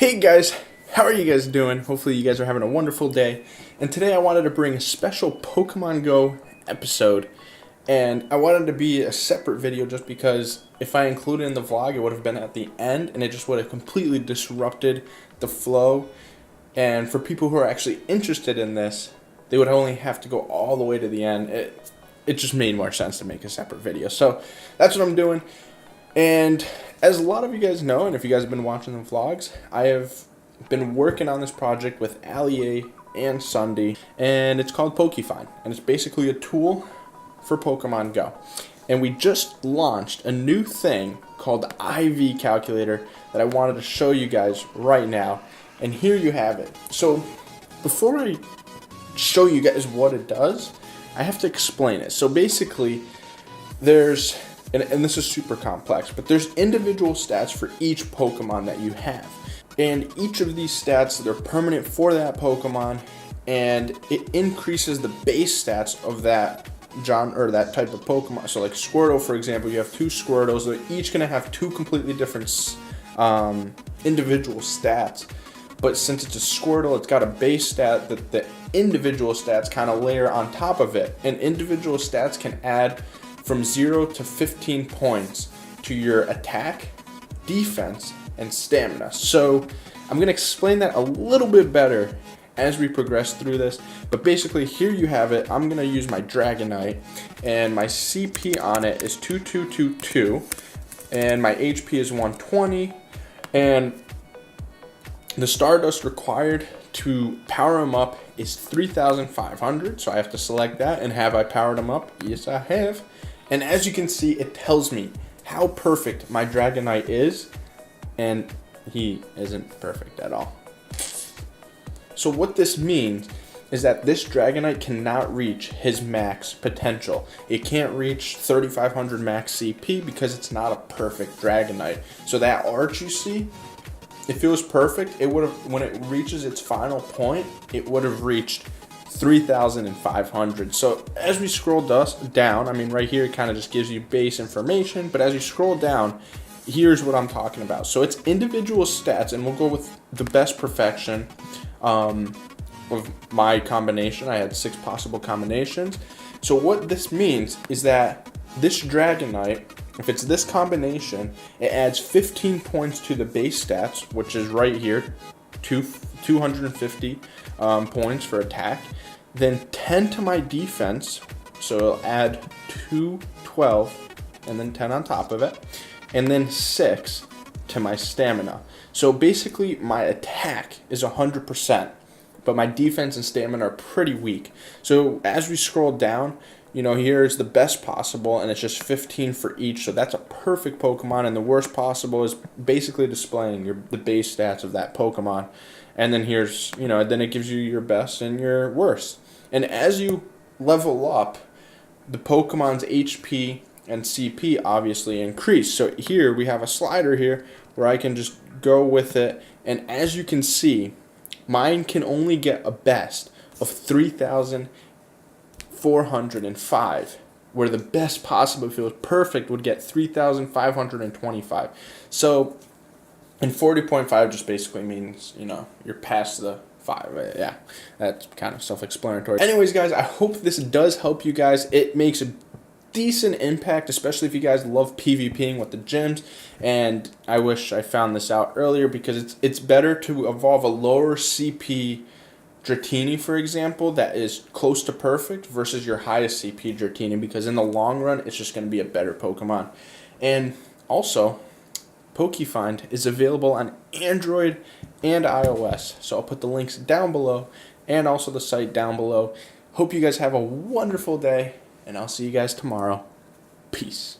Hey guys, how are you guys doing? Hopefully you guys are having a wonderful day. And today I wanted to bring a special Pokemon Go episode. And I wanted to be a separate video just because if I included it in the vlog, it would have been at the end and it just would have completely disrupted the flow. And for people who are actually interested in this, they would only have to go all the way to the end. It just made more sense to make a separate video. So that's what I'm doing. And as a lot of you guys know, and if you guys have been watching the vlogs, I have been working on this project with Ali and Sunday, and it's called MCFinest, and it's basically a tool for Pokemon Go. And we just launched a new thing called the IV calculator that I wanted to show you guys right now, and here you have it. So before I show you guys what it does, I have to explain it. So basically, there's and this is super complex, but there's individual stats for each Pokemon that you have. And each of these stats, they're permanent for that Pokemon, and it increases the base stats of that that type of Pokemon. So like Squirtle, for example, you have two Squirtles. They're each going to have two completely different individual stats. But since it's a Squirtle, it's got a base stat that the individual stats kind of layer on top of it. And individual stats can add from 0 to 15 points to your attack, defense, and stamina. So I'm going to explain that a little bit better as we progress through this. But basically, here you have it. I'm going to use my Dragonite, and my CP on it is 2222, and my HP is 120, and the Stardust required to power him up is 3,500, so I have to select that. And have I powered him up? Yes, I have. And as you can see, it tells me how perfect my Dragonite is, and he isn't perfect at all. So what this means is that this Dragonite cannot reach his max potential. It can't reach 3,500 max CP because it's not a perfect Dragonite. So that arch you see, if it was perfect, it would have, when it reaches its final point, it would have reached 3,500. So as we scroll down, I mean right here it kind of just gives you base information, but as you scroll down, here's what I'm talking about. So it's individual stats, and we'll go with the best perfection of my combination. I had 6 possible combinations. So what this means is that this Dragonite, if it's this combination, it adds 15 points to the base stats, which is right here, 250 points for attack, then 10 to my defense, so it'll add 212, and then 10 on top of it, and then 6 to my stamina. So basically my attack is 100%, but my defense and stamina are pretty weak. So as we scroll down, you know, here's the best possible, and it's just 15 for each, so that's a perfect Pokemon. And the worst possible is basically displaying the base stats of that Pokemon. And then here's, you know, then it gives you your best and your worst. And as you level up, the Pokemon's HP and CP obviously increase. So here we have a slider here where I can just go with it, and as you can see, mine can only get a best of 3,405, where the best possible, if it was perfect, would get 3,525. So, and 40.5 just basically means, you know, you're past the 5. Yeah, that's kind of self-explanatory. Anyways, guys, I hope this does help you guys. It makes a decent impact, especially if you guys love PvPing with the gyms. And I wish I found this out earlier, because it's better to evolve a lower CP Dratini, for example, that is close to perfect versus your highest CP Dratini, because in the long run, it's just going to be a better Pokemon. And also, MCFinest is available on Android and iOS, so I'll put the links down below and also the site down below. Hope you guys have a wonderful day, and I'll see you guys tomorrow. Peace.